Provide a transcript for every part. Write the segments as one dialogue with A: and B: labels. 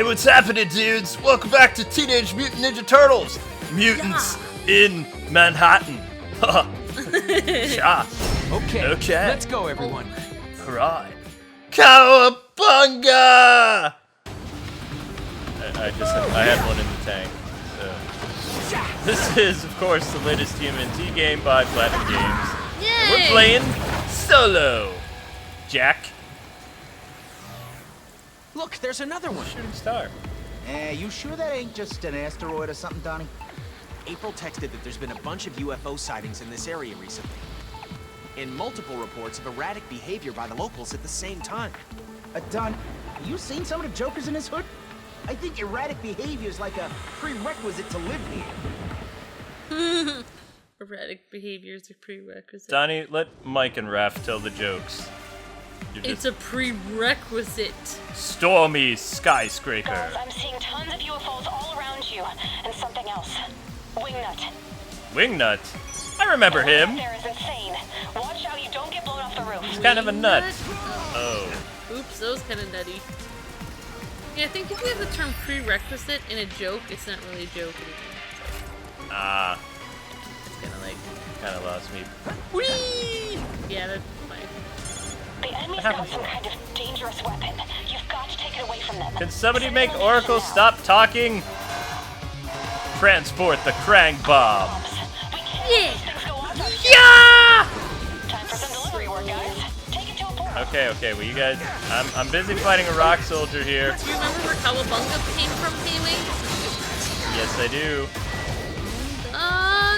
A: what's happening, dudes? Welcome back to Teenage Mutant Ninja Turtles! Mutants in Manhattan. Yeah.
B: Okay, let's go, everyone.
A: Alright. Cowabunga! I had one in the tank. So. This is, of course, the latest TMNT game by Platinum Games.
C: Yay!
A: We're playing solo. Jack.
B: Look, there's another one.
A: Shooting star.
D: You sure that ain't just an asteroid or something, Donnie?
B: April texted that there's been a bunch of UFO sightings in this area recently. And multiple reports of erratic behavior by the locals at the same time.
D: Don, you seen some of the jokers in this hood? I think erratic behavior is like a prerequisite to live here.
C: Erratic behavior is a prerequisite.
A: Donnie, let Mike and Raph tell the jokes.
C: It's a prerequisite.
A: Stormy Skyscrapper.
E: Girls, I'm seeing tons of UFOs all around you. And something else. Wingnut.
A: Wingnut? I remember him.
E: There is insane. Watch out you don't get blown off the roof.
A: He's kind of a nut.
C: Oh. Oops, that was kind of nutty. Yeah, I think if you have the term prerequisite in a joke, it's not really a joke anymore.
A: Ah.
C: It's kind of like...
A: Kind of lost me.
C: Whee! Yeah, that's fine.
E: The enemy's got some kind of dangerous weapon. You've got to take it away from them.
A: Can somebody make Oracle stop talking? Transport the Krang bomb.
C: Yeah!
A: Yeah!
E: Time for some delivery work, guys. Take it to a port.
A: Okay, well you guys, I'm busy fighting a rock soldier here.
C: Do you remember where Cowabunga came from, Kwings?
A: Yes, I do.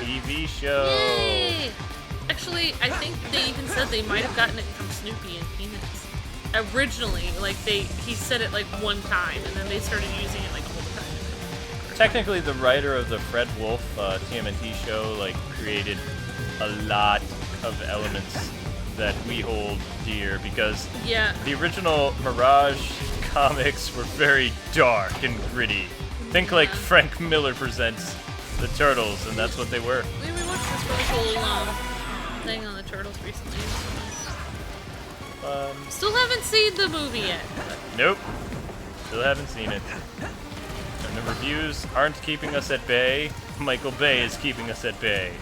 A: TV show.
C: Yay! Actually, I think they even said they might have gotten it from Snoopy and Peanuts. Originally, like he said it like one time, and then they started using it like all the time.
A: Technically, the writer of the Fred Wolf TMNT show like created a lot of elements that we hold dear because the original Mirage comics were very dark and gritty. Think like Frank Miller presents the Turtles, and that's what they were.
C: We watched this really cool thing on the Turtles recently. Still haven't seen the movie yet.
A: Nope. Still haven't seen it. And the reviews aren't keeping us at bay. Michael Bay is keeping us at bay.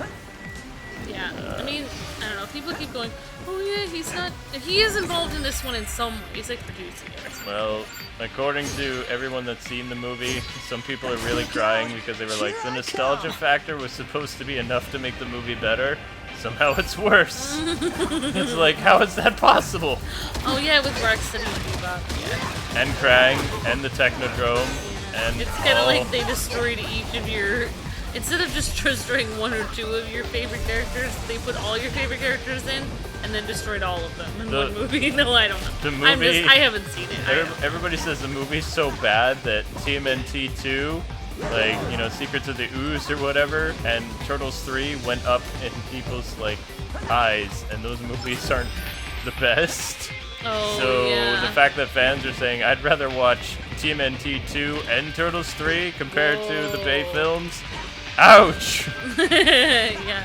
C: Yeah, I mean, I don't know. People keep going, oh yeah, he's not... He is involved in this one in some way. He's like producing it.
A: Well, according to everyone that's seen the movie, some people are really crying because they were like, the nostalgia factor was supposed to be enough to make the movie better. Somehow it's worse. It's like, how is that possible?
C: Oh yeah, with Rocksteady and Beebop, yeah.
A: And Krang, and the Technodrome, and
C: it's kind of like they destroyed each of your... Instead of just destroying one or two of your favorite characters, they put all your favorite characters in, and then destroyed all of them in one movie. No, I don't know.
A: The movie...
C: I haven't seen it.
A: Everybody says the movie's so bad that TMNT 2... like, you know, Secrets of the Ooze or whatever, and Turtles 3 went up in people's, like, eyes, and those movies aren't the best.
C: Oh,
A: so
C: yeah.
A: The fact that fans are saying, I'd rather watch TMNT 2 and Turtles 3 compared to the Bay films, ouch!
C: Yeah.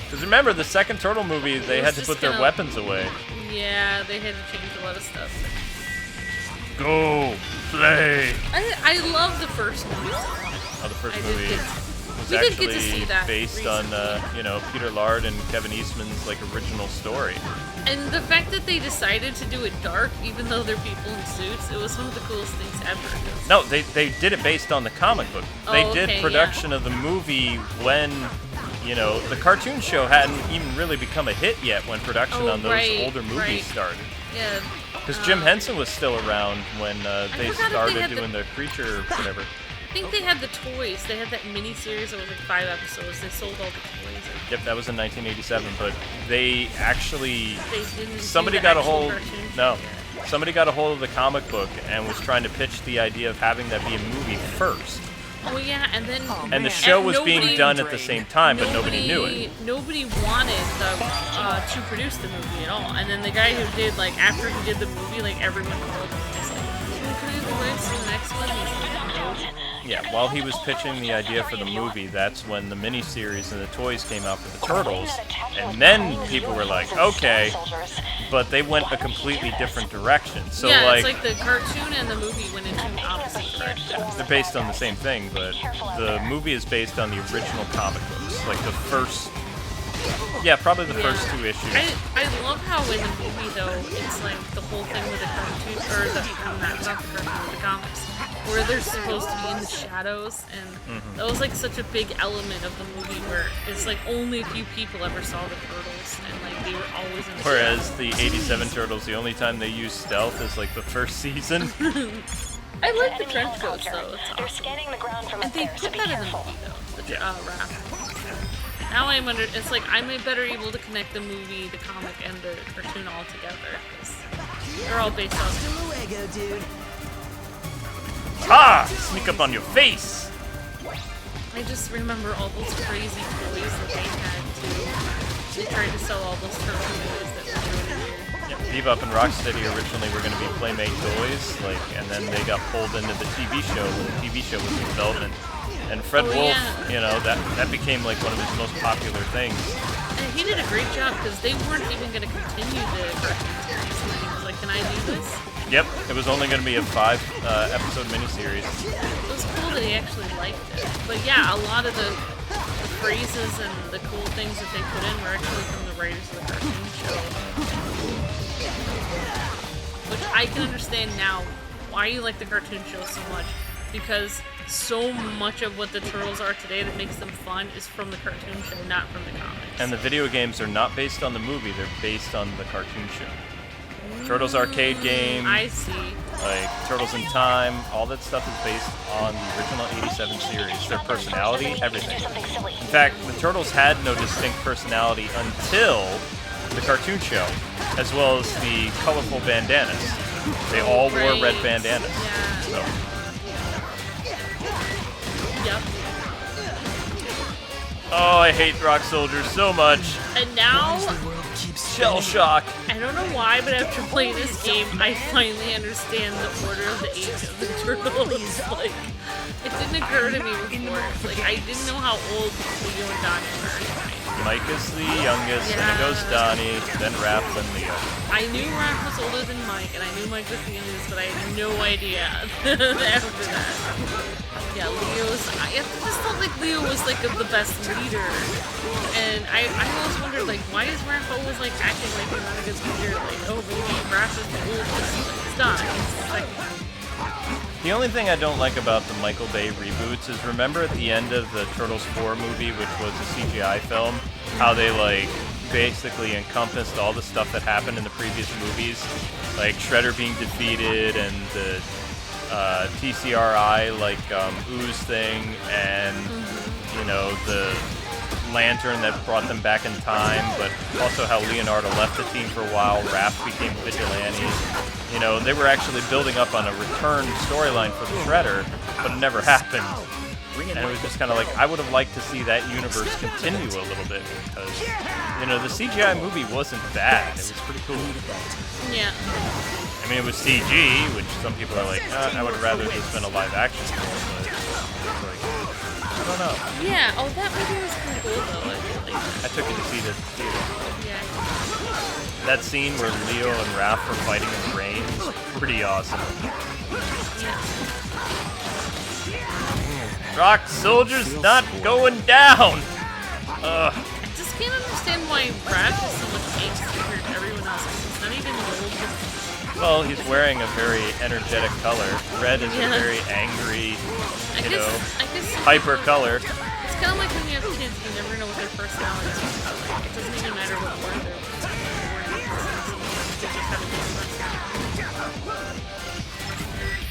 A: Because remember, the second Turtle movie, they had to put their weapons away.
C: Yeah, they had to change a lot of stuff.
A: Go play!
C: I love the first movie.
A: Oh, the first movie was
C: did get to
A: actually
C: see that
A: based
C: recently.
A: on, you know, Peter Lard and Kevin Eastman's, like, original story.
C: And the fact that they decided to do it dark, even though they're people in suits, it was one of the coolest things ever.
A: No, they did it based on the comic book. They did production of the movie when, you know, the cartoon show hadn't even really become a hit yet when production on those older movies started.
C: Yeah.
A: Because Jim Henson was still around when they started doing the creature whatever.
C: I think they had the toys. They had that mini-series that was like 5 episodes. They sold all the toys.
A: Yep, that was in 1987, but they actually...
C: Somebody got a hold
A: of the comic book and was trying to pitch the idea of having that be a movie first.
C: Oh yeah, and then...
A: and the show was being done at the same time, but nobody knew it.
C: Nobody wanted to produce the movie at all. And then the guy who did, like, after he did the movie, like, everyone called him. He's like, can we do the rights to the next one? He's like, no.
A: Yeah, while he was pitching the idea for the movie, that's when the miniseries and the toys came out for the Turtles, and then people were like, okay, but they went a completely different direction. So
C: yeah,
A: like,
C: it's like the cartoon and the movie went into an opposite direction.
A: they're based on the same thing, but the movie is based on the original comic books, like the first. Yeah, probably the first 2 issues.
C: I love how in the movie though it's like the whole thing with the cartoon or the not the cartoon, with the comics, where they're supposed to be in the shadows, and that was like such a big element of the movie where it's like only a few people ever saw the turtles, and like they were always in the
A: Whereas
C: shadows.
A: the '87 Turtles, the only time they used stealth is like the first season.
C: I like the trench coats though. It's
E: They're
C: awesome.
E: scanning the ground from
C: And
E: up
C: they
E: there,
C: put
E: so be
C: that in the
E: careful.
C: movie though. The Raph. Now I'm under. It's like I'm better able to connect the movie, the comic, and the cartoon all together because they're all based on.
D: Luego, dude.
A: Ah! Sneak up on your face!
C: I just remember all those crazy toys that they had too. They tried to sell all those cartoon toys that were really weird.
A: Yeah, Beebop and Rocksteady originally were going to be Playmate toys, like, and then they got pulled into the TV show when the TV show was in development. And Fred Wolf, you know, that became like one of his most popular things.
C: And he did a great job because they weren't even going to continue the cartoon series. And he was like, "Can I do this?"
A: Yep, it was only going to be a 5-episode miniseries.
C: It was cool that he actually liked it. But yeah, a lot of the phrases and the cool things that they put in were actually from the writers of the cartoon show. Which I can understand now why you like the cartoon show so much. Because so much of what the Turtles are today that makes them fun is from the cartoon show, not from the comics.
A: And the video games are not based on the movie, they're based on the cartoon show. Turtles arcade game,
C: I see.
A: like Turtles in Time, all that stuff is based on the original '87 series. Their personality, everything. In fact, the Turtles had no distinct personality until the cartoon show, as well as the colorful bandanas. They all wore red bandanas.
C: Yeah.
A: So.
C: Yep.
A: Oh, I hate Rock Soldier so much.
C: And now,
A: Shell shock.
C: I don't know why, but after playing this game, I finally understand the order of the age of the Turtles. Like, it didn't occur to me before. Like, I didn't know how old Leo and Donnie were.
A: Mike is the youngest, then it goes Donnie, then Raph, then Leo.
C: I knew Raph was older than Mike, and I knew Mike was the youngest, but I had no idea after that. Yeah, I just felt like Leo was like the best leader, and I always wondered like why is Raph always like acting like he's not a good leader? Like, oh, maybe Raph is the oldest. It's not. It's like.
A: The only thing I don't like about the Michael Bay reboots is remember at the end of the Turtles 4 movie, which was a CGI film, how they like basically encompassed all the stuff that happened in the previous movies, like Shredder being defeated and the TCRI like ooze thing, and you know the lantern that brought them back in time, but also how Leonardo left the team for a while, Raph became vigilante. You know, they were actually building up on a return storyline for the Shredder, but it never happened. And it was just kind of like, I would have liked to see that universe continue a little bit, because, you know, the CGI movie wasn't bad. It was pretty cool.
C: Yeah.
A: I mean, it was CG, which some people are like, I would have rather just been a live action film, but it's like, I don't know.
C: Yeah. Oh, that movie was pretty cool though. I feel like.
A: I took it to see the theater.
C: Yeah.
A: That scene where Leo and Raph are fighting in the rain is pretty awesome. Rock Soldier's not going down! Ugh.
C: I just can't understand why Raph is so much angst compared to everyone else. He's not even the oldest.
A: Well, he's wearing a very energetic color. Red is a very angry, you know, hyper color.
C: It's kind of like when you have kids, you never know what their personality is. Like, it doesn't even matter what word they're wearing. They just have a different personality.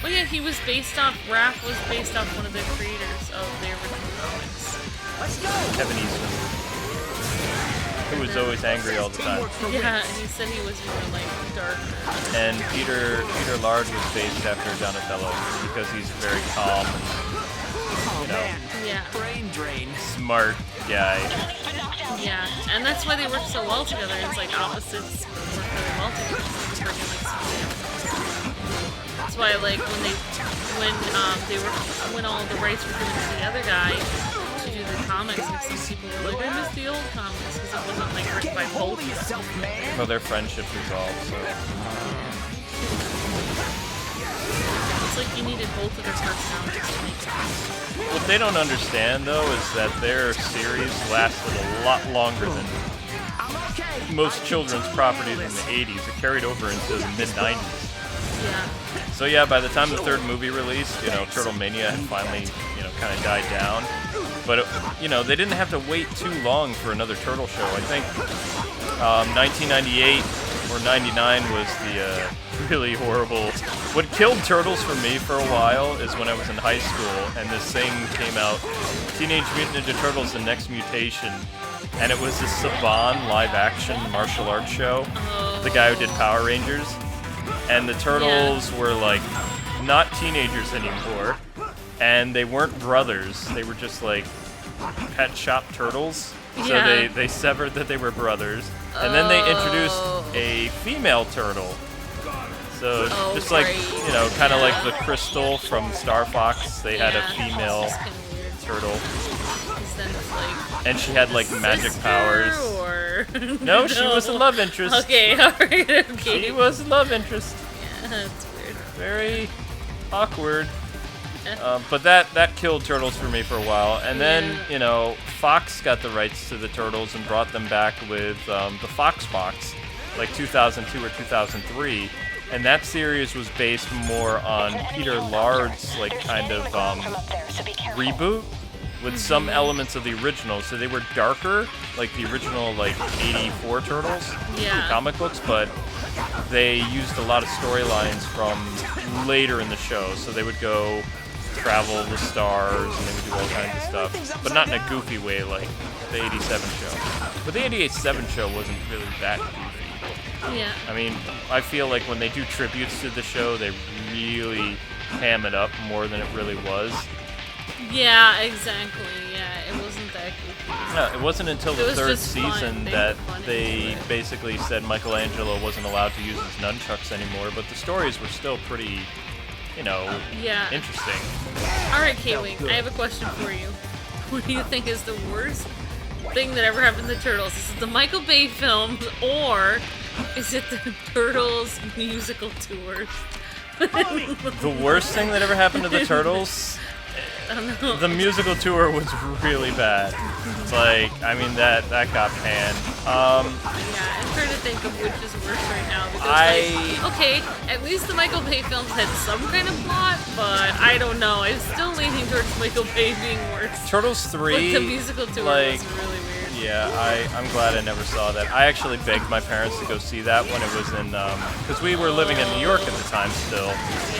C: Well, yeah, he was based off, Raph was based off one of the creators of the original comics.
D: Let's go!
A: Kevin Eastman, who was always angry all the time.
C: Yeah, and he said he was more like dark.
A: And Peter Lard was based after Donatello because he's very calm and, you know,
B: Brain drain.
A: smart guy.
C: Yeah, and that's why they work so well together. It's like opposites work really well together. It's bringing, like, that's why like when all the rights were given to the other guy to do the comics, like some people were like, I miss the old comics because it wasn't like written by both.
A: Well, their friendship resolved, so.
C: It's like you needed both of their personalities to make it.
A: What they don't understand, though, is that their series lasted a lot longer than most children's properties in the 80s. It carried over into the mid-90s.
C: Yeah.
A: So yeah, by the time the third movie released, Turtle Mania had finally, kind of died down. But, they didn't have to wait too long for another Turtle show. I think 1998 or 99 was the really horrible... What killed Turtles for me for a while is when I was in high school, and this thing came out, Teenage Mutant Ninja Turtles: The Next Mutation, and it was this Saban live-action martial arts show, the guy who did Power Rangers, and the Turtles were, like, not teenagers anymore, and they weren't brothers, they were just, like, pet shop turtles, so they severed that they were brothers, and then they introduced a female turtle. So just like, kind of like the Crystal from Star Fox, they had a female turtle. And she had like magic powers.
C: Or...
A: No, she was a love interest.
C: Okay, alright, okay.
A: She was a love interest.
C: Yeah, that's weird.
A: Very awkward. But that killed Turtles for me for a while. And then, Fox got the rights to the Turtles and brought them back with the Fox Box, like 2002 or 2003. And that series was based more on Peter Lard's, like, kind of reboot with some elements of the original. So they were darker, like the original, like, 84 Turtles comic books, but they used a lot of storylines from later in the show. So they would go travel the stars, and they would do all kinds of stuff, but not in a goofy way like the 87 show. But the 87 show wasn't really that goofy.
C: Yeah.
A: I mean, I feel like when they do tributes to the show, they really ham it up more than it really was.
C: Yeah, exactly. Yeah, it wasn't that goofy.
A: No, it wasn't until the third season that they basically said Michelangelo wasn't allowed to use his nunchucks anymore, but the stories were still pretty, interesting.
C: Alright, Kwing, I have a question for you. What do you think is the worst thing that ever happened to Turtles? Is it the Michael Bay films, or is it the Turtles musical tours?
A: The worst thing that ever happened to the Turtles?
C: I don't know.
A: The musical tour was really bad. Like, I mean, that got panned.
C: Yeah, I'm trying to think of which is worse right now. Because, okay, at least the Michael Bay films had some kind of plot, but I don't know. I'm still leaning towards Michael Bay being worse.
A: Turtles 3,
C: but the musical tour was really weird.
A: Yeah, I'm glad I never saw that. I actually begged my parents to go see that when it was in, because we were living in New York at the time still,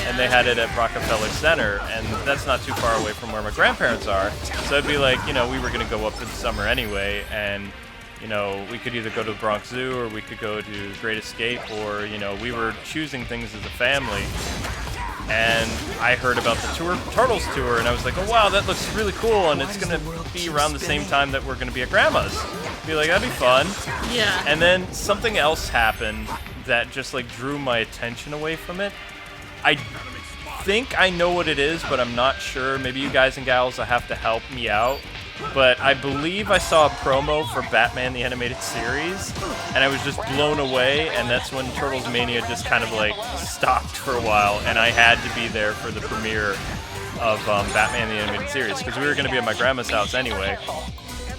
A: and they had it at Rockefeller Center, and that's not too far away from where my grandparents are. So it'd be like, we were going to go up for the summer anyway, and, we could either go to the Bronx Zoo, or we could go to Great Escape, or, we were choosing things as a family. And I heard about the Turtles tour, and I was like, oh wow, that looks really cool, and it's going to be around the same time that we're going to be at Grandma's. Be like, that'd be fun.
C: Yeah.
A: And then something else happened that just like drew my attention away from it. I think I know what it is, but I'm not sure. Maybe you guys and gals will have to help me out. But I believe I saw a promo for Batman the Animated Series, and I was just blown away, and that's when Turtles Mania just kind of like stopped for a while, and I had to be there for the premiere of Batman the Animated Series, because we were going to be at my grandma's house anyway,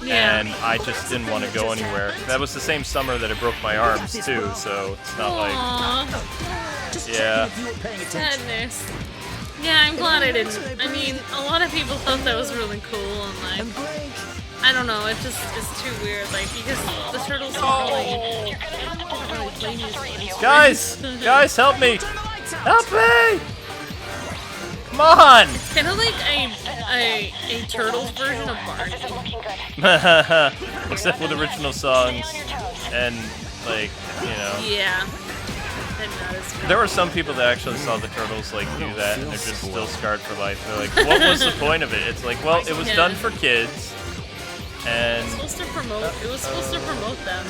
A: and I just didn't want to go anywhere. That was the same summer that I broke my arms too, so it's not like... Yeah.
C: Sadness. Yeah, I'm glad I didn't. I mean, a lot of people thought that was really cool, and like, I don't know, it's too weird, like, because the Turtles don't really play music.
A: Guys, help me! Help me! Come on!
C: Kind of like a Turtles version of Barney.
A: Except with original songs, and like,
C: Yeah.
A: There were some people that actually saw the Turtles like do that, and they're just still scarred for life. They're like, what was the point of it? It's like, well, it was done for kids, And
C: It was supposed to promote them.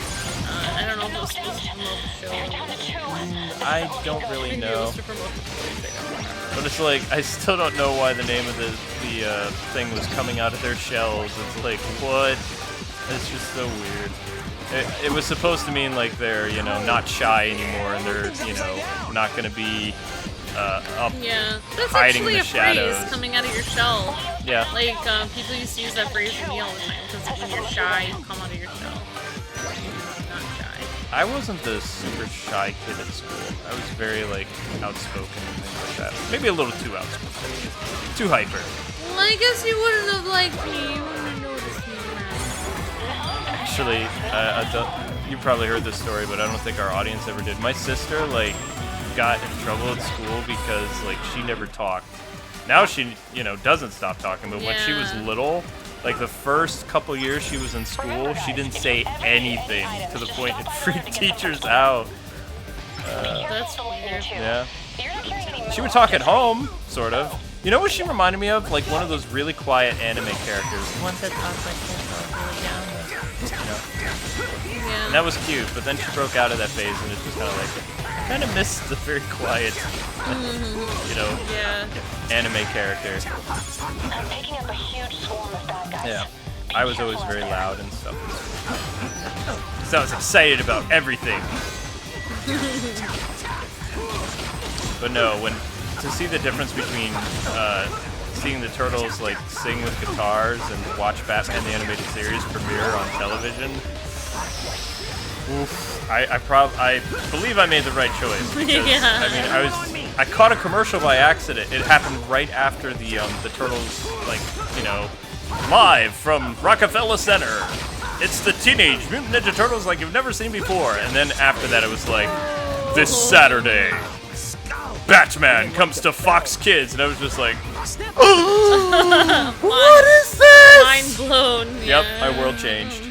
C: I don't know if it was supposed to promote the show.
A: I don't really
C: Maybe it
A: know.
C: was to promote the toys.
A: But it's like, I still don't know why the name of the thing was coming out of their shells. It's like, what? It's just so weird. It was supposed to mean like they're, you know, not shy anymore and they're, you know, not gonna be up
C: That's
A: hiding in
C: actually
A: the
C: a
A: shadows.
C: phrase, coming out of your shell.
A: Yeah.
C: Like, people used to use that phrase with me all the time, because when you're shy, you come out of your shell. You're not shy.
A: I wasn't the super shy kid at school. I was very, like, outspoken and things like that. Maybe a little too outspoken. Too hyper.
C: Well, I guess you wouldn't have liked me. You wouldn't have noticed me around.
A: Actually, you probably heard this story, but I don't think our audience ever did. My sister, like, got in trouble at school because, like, she never talked. Now she, you know, doesn't stop talking, but when she was little, like the first couple years she was in school, she didn't say anything to the point it freaked teachers out.
C: That's weird.
A: Yeah. She would talk at home, sort of. You know what she reminded me of? Like one of those really quiet anime characters. Ones that talk like this, really down.
C: Yeah.
A: And that was cute, but then she broke out of that phase and it's just kind of like, I kind of missed the very quiet, you know, anime character.
E: I'm picking up a huge swarm of bad guys.
A: Yeah. I was always very loud and stuff. So I was excited about everything. But no, to see the difference between seeing the Turtles like sing with guitars and watch Batman the Animated Series premiere on television, oof, I believe I made the right choice. Because, I mean, I caught a commercial by accident. It happened right after the Turtles, like, you know, live from Rockefeller Center. It's the Teenage Mutant Ninja Turtles like you've never seen before. And then after that, it was like, this Saturday, Batman comes to Fox Kids, and I was just like, what is this?
C: Mind blown.
A: Yep, my world changed.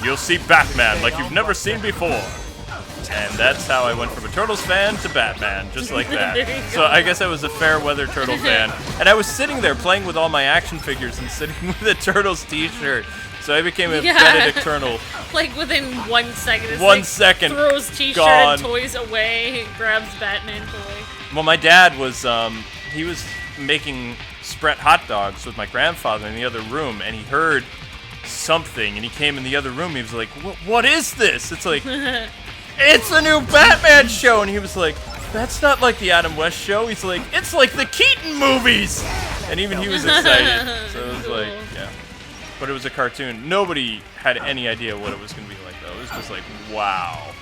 A: You'll see Batman like you've never seen before. And that's how I went from a Turtles fan to Batman, just like that. So I guess I was a fair weather Turtle fan. And I was sitting there playing with all my action figures and sitting with a Turtles t-shirt. So I became a Benedict Turtle.
C: Like within 1 second. It's
A: 1
C: like
A: second.
C: Throws t-shirt and toys away, grabs Batman toy.
A: Well, my dad was, he was making Sprat hot dogs with my grandfather in the other room, and he heard something, and he came in the other room. He was like, what is this? It's like, it's a new Batman show. And he was like, that's not like the Adam West show. He's like, it's like the Keaton movies. And even he was excited. So it was like, yeah. But it was a cartoon. Nobody had any idea what it was going to be like, though. It was just like, wow.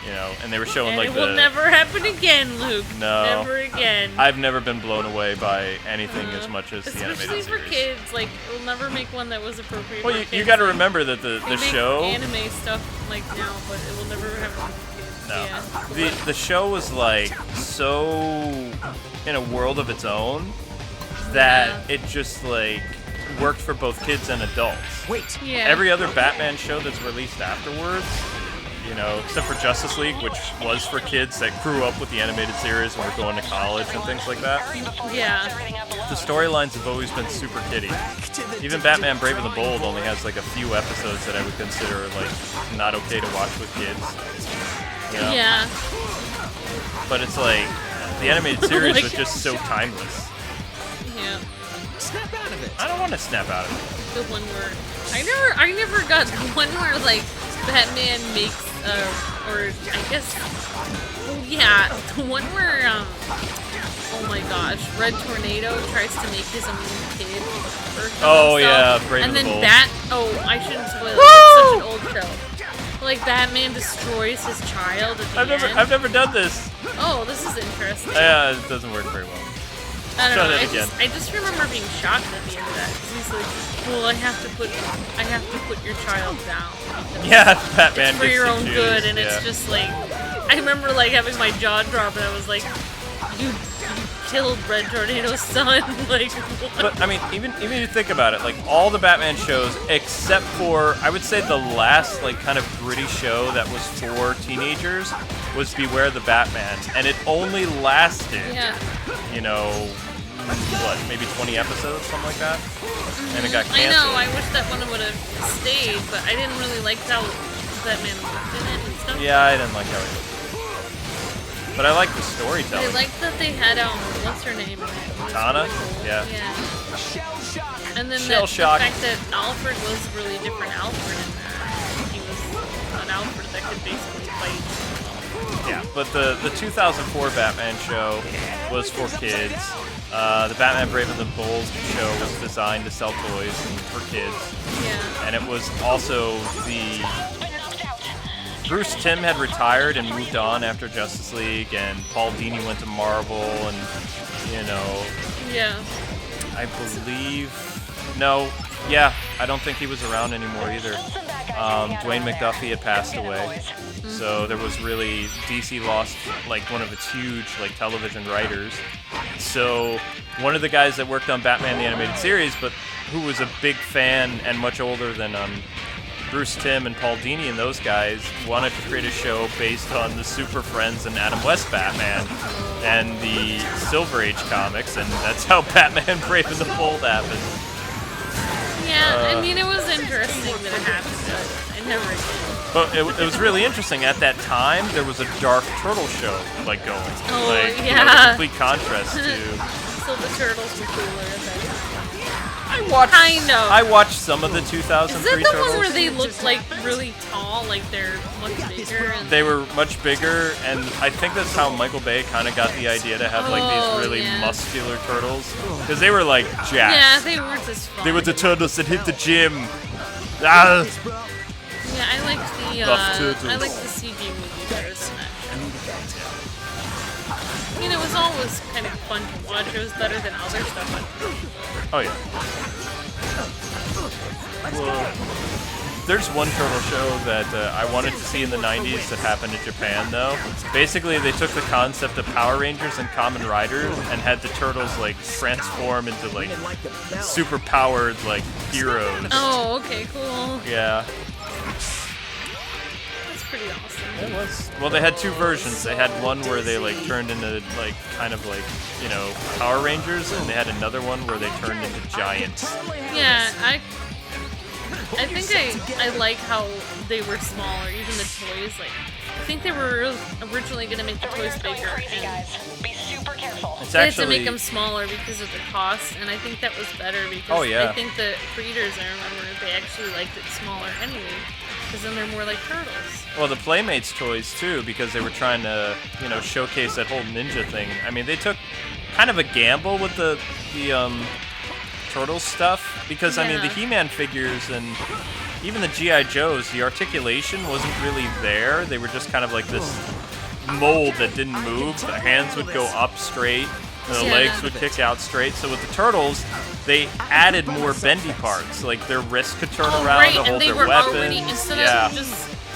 A: You know, and they were showing like
C: it will never happen again, Luke.
A: No.
C: Never again.
A: I've never been blown away by anything as much as the animated series.
C: Especially for kids. Like, we'll never make one that was appropriate for kids.
A: Well, you got to remember that the show...
C: They make anime stuff, like, now, but it will never have one for kids.
A: No.
C: Yeah.
A: The show was, like, so in a world of its own that it just, like, worked for both kids and adults.
B: Wait.
C: Yeah.
A: Every other Batman show that's released afterwards, you know, except for Justice League, which was for kids that grew up with the animated series and were going to college and things like that.
C: Yeah.
A: The storylines have always been super kiddie. Even Batman Brave and the Bold only has like a few episodes that I would consider like not okay to watch with kids. You know?
C: Yeah.
A: But it's like the animated series was just so timeless.
C: Yeah.
B: Snap out of it.
A: I don't want to snap out of it.
C: The one where I never got the one where like Batman makes or I guess the one where oh my gosh, Red Tornado tries to make his own kid.
A: Oh yeah, Brave
C: and
A: and the
C: then
A: Bold.
C: I shouldn't spoil it. It's such an old show. Like Batman destroys his child at the end.
A: I've never done this.
C: Oh, this is interesting.
A: Yeah, it doesn't work very well.
C: I don't know.
A: Again.
C: I just remember being shocked at the end of that. 'Cause he's like, "Well, I have to put your child down.
A: Yeah, Batman
C: It's for
A: gets
C: your
A: to
C: own
A: choose,
C: good," and
A: yeah.
C: it's just like, I remember like having my jaw drop, and I was like, "You killed Red Tornado's son." Like, what?
A: But I mean, even if you think about it, like all the Batman shows, except for I would say the last like kind of gritty show that was for teenagers was Beware the Batman, and it only lasted, you know, what, maybe 20 episodes, something like that, and it got
C: I
A: canceled.
C: know. I wish that one would have stayed, but I didn't really like how Batman looked in it and stuff.
A: Yeah, I didn't like how he looked. But I like the storytelling.
C: I liked that they had what's her name?
A: Tana?
C: Really cool.
A: Yeah.
C: And then
A: Shell
C: the
A: shock.
C: fact that Alfred was really different Alfred in there. He was an Alfred that could basically fight.
A: Yeah, but the 2004 Batman show was for kids. The Batman Brave and the Bold show was designed to sell toys and for kids.
C: Yeah.
A: And it was also the... Bruce Timm had retired and moved on after Justice League, and Paul Dini went to Marvel, and, you know...
C: Yeah.
A: I believe... No, yeah, I don't think he was around anymore either. Dwayne McDuffie had passed away, so there was really... DC lost, like, one of its huge, like, television writers. So, one of the guys that worked on Batman the Animated Series, but who was a big fan and much older than, Bruce Timm and Paul Dini and those guys wanted to create a show based on the Super Friends and Adam West Batman and the Silver Age comics, and that's how Batman Brave and the Bold happened.
C: Yeah, I mean, it was interesting that it happened, but I never did.
A: But it was really interesting. At that time, there was a Dark Turtle show, like, going.
C: Oh,
A: like,
C: yeah.
A: You know, the complete contrast to...
C: So the Turtles were cooler at that time.
A: I watched some of the 2003
C: Is that the
A: Turtles.
C: one where they looked like really tall, like they're much bigger? And
A: They were much bigger, and I think that's how Michael Bay kind of got the idea to have like these really muscular turtles, because they were like jacked.
C: Yeah, they were just fun.
A: They were the turtles that hit the gym. Ah.
C: Yeah, I like the CG movie better than that. I mean, it was always kind of fun to watch. It was better than other stuff. But...
A: Oh yeah. Well, there's one turtle show that I wanted to see in the 90s that happened in Japan, though. Basically, they took the concept of Power Rangers and Kamen Rider and had the turtles like transform into like super powered like heroes.
C: Oh, okay, cool.
A: Yeah.
C: That's pretty awesome.
A: It was. Well, they had two versions. They had one where they like turned into like kind of like, you know, Power Rangers, and they had another one where they turned into giants.
C: Yeah, I think I like how they were smaller, even the toys. Like, I think they were originally going to make the toys bigger, and they had to make them smaller because of the cost, and I think that was better because I think the breeders, I remember, they actually liked it smaller anyway, because then they're more like turtles.
A: Well, the Playmates toys too, because they were trying to, you know, showcase that whole ninja thing. I mean, they took kind of a gamble with the Turtles stuff, because I mean the He-Man figures and even the G.I. Joes, the articulation wasn't really there. They were just kind of like this mold that didn't move. The hands would go up straight, and the legs would kick out straight. So with the Turtles, they added more bendy parts, like their wrists could turn around to hold their weapons.
C: Already, instead of just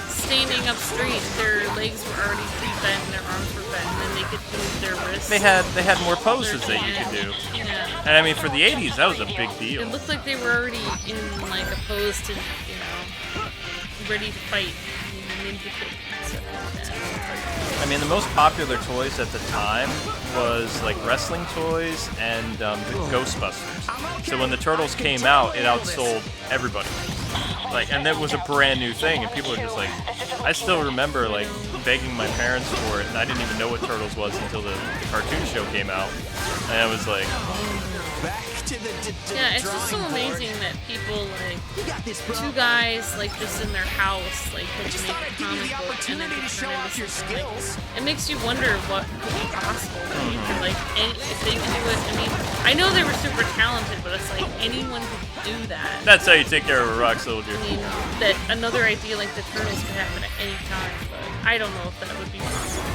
C: standing up straight, their legs were already pre-bent and their arms were bent, and then they could move their wrists.
A: They had more poses that you could do.
C: Yeah.
A: And I mean, for the 80s, that was a big deal.
C: It looked like they were already in like a pose to, you know, ready to fight. Ninja Kid and stuff like that.
A: I mean, the most popular toys at the time was like wrestling toys and the Ghostbusters. So when the Turtles came out, it outsold everybody. Like, and that was a brand new thing, and people were just like, I still remember like begging my parents for it, and I didn't even know what Turtles was until the cartoon show came out, and I was like,
C: yeah, it's just so amazing that people like two guys like just in their house like could make a comic book and then could turn into something like, it makes you wonder what could be possible. I mean, like if they could do it, I mean, I know they were super talented, but it's like anyone could do that.
A: That's how you take care of a rock soldier.
C: I mean, that another idea like the Turtles could happen at any time, but I don't know if that would be possible.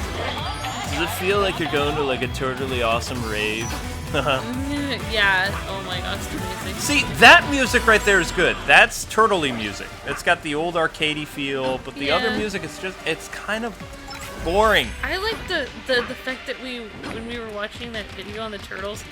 A: Does it feel like you're going to like a totally awesome rave?
C: Yeah, oh my gosh, it's amazing.
A: See, that music right there is good. That's turtley music. It's got the old arcadey feel, but the other music is just, it's kind of boring.
C: I like the fact that when we were watching that video on the Turtles,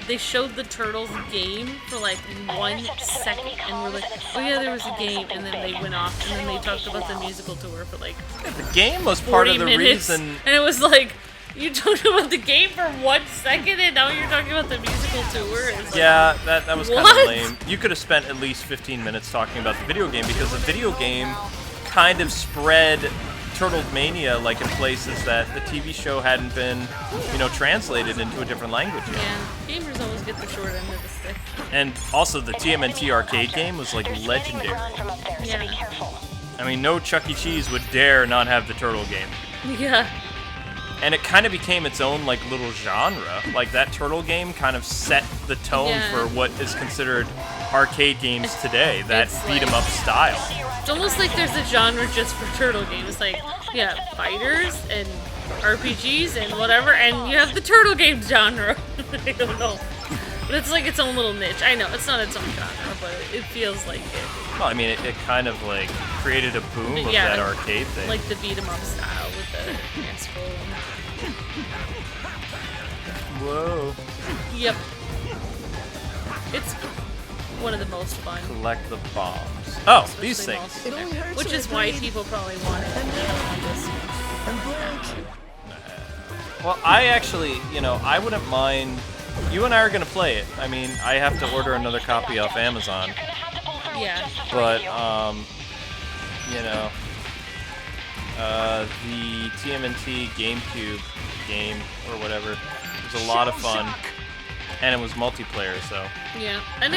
C: they showed the Turtles game for like 1 second, and we're like, oh yeah, there was a game, and then they went off, and then they talked about the musical tour for like
A: The game was part of the
C: minutes,
A: reason.
C: and it was like, You talked about the game for 1 second, and now you're talking about the musical tour. Like,
A: yeah, that was kind of
C: what?
A: lame. You could have spent at least 15 minutes talking about the video game, because the video game kind of spread Turtles Mania like in places that the TV show hadn't been, you know, translated into a different language yet.
C: Yeah, gamers always get the short end of the stick.
A: And also the TMNT arcade game was like legendary.
C: Yeah.
A: I mean, no Chuck E. Cheese would dare not have the Turtle game.
C: Yeah.
A: And it kind of became its own like little genre. Like that Turtle game kind of set the tone for what is considered arcade games today. That beat 'em up style.
C: It's almost like there's a genre just for turtle games. Like, yeah, fighters and RPGs and whatever, and you have the turtle game genre. I don't know. But it's like its own little niche. I know, it's not its own genre, but it feels like it.
A: Well, I mean, it kind of like created a boom of that arcade thing.
C: Like the beat 'em up style with the asshole.
A: Whoa.
C: Yep. It's one of the most fun.
A: Collect the bombs. Oh, these things.
C: Which is why people probably want it.
A: Well, I actually, you know, I wouldn't mind. You and I are gonna play it. I mean, I have to order another copy off Amazon.
C: Yeah.
A: But you know, the TMNT GameCube game or whatever was a lot of fun, and it was multiplayer. So.
C: Yeah, and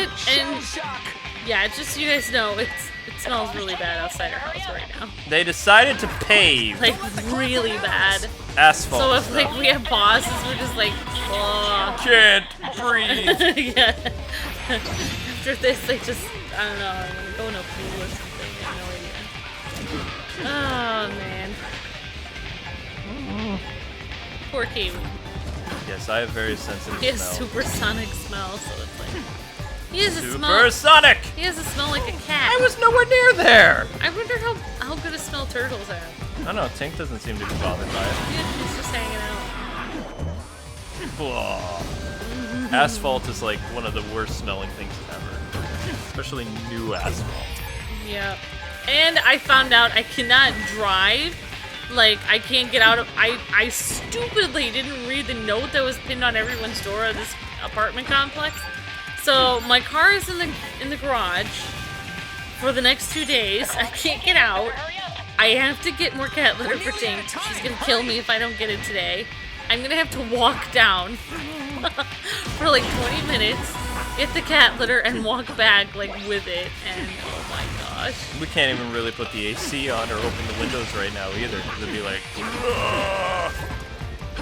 C: yeah, just so you guys know, it smells really bad outside our house right now.
A: They decided to pave.
C: Like really bad.
A: Asphalt.
C: So if like we have bosses, we're just like, oh.
A: Can't breathe.
C: Yeah. After this, they just, I don't know, I'm gonna go in a pool or something. I have no idea. Oh man. Poor Kiwi.
A: Yes, I have very sensitive
C: He has
A: smell.
C: supersonic smell, so it's like. He has a smell.
A: Supersonic!
C: He has a smell like a cat.
A: I was nowhere near there!
C: I wonder how good a smell turtles have.
A: I don't know, Tink doesn't seem to be bothered by it.
C: Yeah, he's just hanging out.
A: Blah. Asphalt is like one of the worst smelling things ever. Especially new asphalt.
C: Yeah. And I found out I cannot drive. Like, I can't get out of... I stupidly didn't read the note that was pinned on everyone's door of this apartment complex. So, my car is in the garage for the next 2 days. I can't get out. I have to get more cat litter for Tink. She's gonna kill me if I don't get it today. I'm gonna have to walk down for like 20 minutes, get the cat litter, and walk back like with it. And oh my gosh.
A: We can't even really put the AC on or open the windows right now either, because it'd be like, ugh.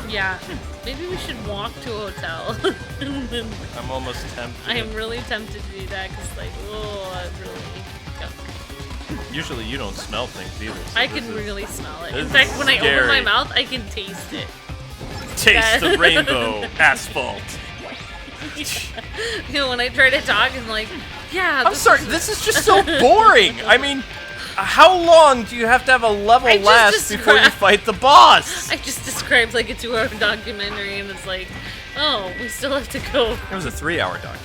C: Yeah, maybe we should walk to a hotel.
A: I'm almost tempted.
C: I am really tempted to do that because, like, oh, I really.
A: Usually you don't smell things either. So
C: I can really smell it. In
A: this
C: fact,
A: is
C: when I open my
A: scary.
C: mouth, I can taste it.
A: Taste the rainbow asphalt.
C: You know, when I try to talk, I'm like, yeah.
A: I'm sorry, this is just so boring. I mean, how long do you have to have a level last before you fight the boss?
C: I just described like a 2-hour documentary, and it's like, oh, we still have to go.
A: It was a 3-hour documentary.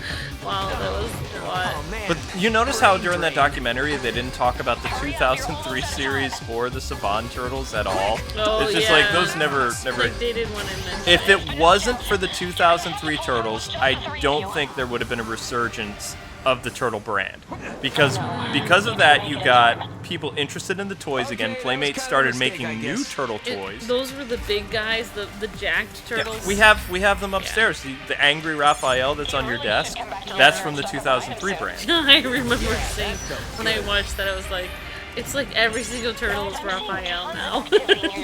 C: Wow, that was a lot.
A: But you notice how during that documentary they didn't talk about the 2003 series or the Saban Turtles at all?
C: Oh,
A: it's just
C: yeah.
A: like those never.
C: Like they didn't want to mention
A: If it wasn't for the 2003 Turtles, I don't think there would have been a resurgence of the Turtle brand. Because of that, you got people interested in the toys again. Playmates started making new Turtle toys.
C: Those were the big guys, the jacked turtles.
A: Yeah, we have them upstairs. The angry Raphael that's on your desk, that's from the 2003 brand.
C: I remember saying when I watched that, I was like, it's like every single turtle is Raphael now.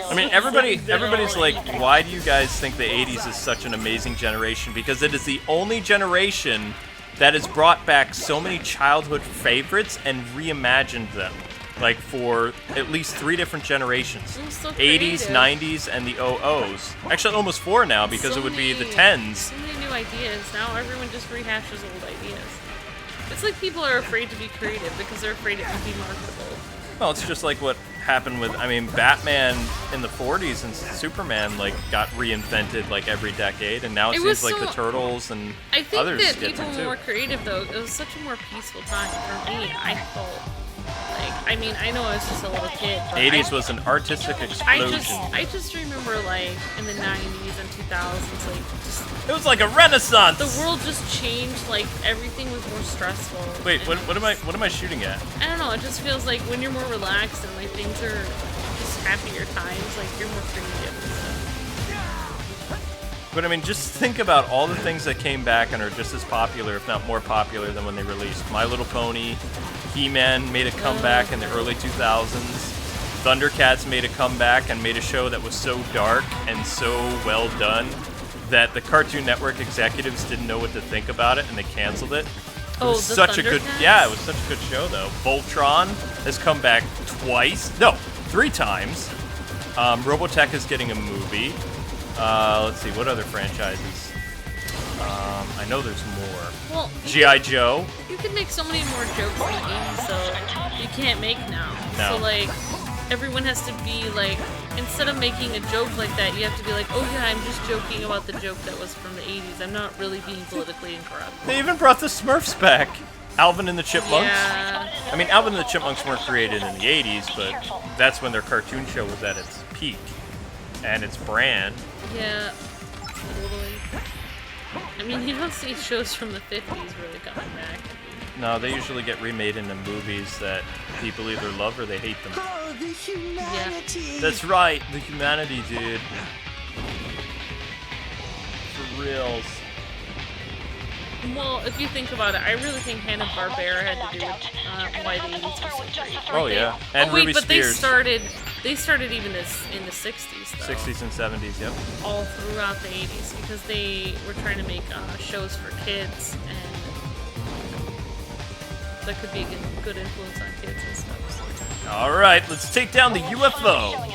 A: I mean, everybody's like, why do you guys think the 80s is such an amazing generation? Because it is the only generation that has brought back so many childhood favorites and reimagined them. Like for at least 3 different generations.
C: So
A: 80s, 90s, and the 00s. Actually, almost 4 now because it would be the 10s.
C: So many new ideas. Now everyone just rehashes old ideas. It's like people are afraid to be creative because they're afraid it won't be marketable.
A: Well, it's just like what happened with, I mean, Batman in the 40s and Superman like got reinvented like every decade, and now it seems like the Turtles and
C: I think
A: others
C: that
A: get
C: people
A: them
C: were
A: too.
C: more creative though. It was such a more peaceful time for me. I felt like I mean, I know I was just a little kid. But
A: 80s was an artistic explosion.
C: I just remember, like, in the 90s and 2000s, like, just...
A: It was like a renaissance!
C: The world just changed, like, everything was more stressful.
A: Wait, what am I shooting at?
C: I don't know, it just feels like when you're more relaxed and, like, things are just happier times, like, you're more creative and stuff.
A: But I mean, just think about all the things that came back and are just as popular, if not more popular, than when they released. My Little Pony, He-Man made a comeback in the early 2000s. Thundercats made a comeback and made a show that was so dark and so well done that the Cartoon Network executives didn't know what to think about it and they canceled it. It was such a good, yeah, it was such a good show though. Voltron has come back three times. Robotech is getting a movie. Let's see, what other franchises? I know there's more.
C: Well,
A: G.I. Joe.
C: You can make so many more jokes in the 80s, so you can't make now.
A: No.
C: So, like, everyone has to be, like, instead of making a joke like that, you have to be like, oh yeah, I'm just joking about the joke that was from the 80s. I'm not really being politically incorrect.
A: They even brought the Smurfs back. Alvin and the Chipmunks.
C: Yeah.
A: I mean, Alvin and the Chipmunks weren't created in the 80s, but that's when their cartoon show was at its peak. And its brand.
C: Yeah, totally. I mean, you don't see shows from the 50s really coming back.
A: No, they usually get remade into movies that people either love or they hate them.
D: Oh, the humanity.
A: Yeah. That's right, the humanity, dude. For reals.
C: Well, if you think about it, I really think Hanna-Barbera had to do with why the 80s were so great.
A: Oh yeah, and
C: wait,
A: Ruby
C: but
A: Spears.
C: they started even in the 60s, though.
A: 60s and 70s, yep.
C: All throughout the 80s, because they were trying to make shows for kids, and that could be a good influence on kids and stuff. So.
A: All right, let's take down the UFO.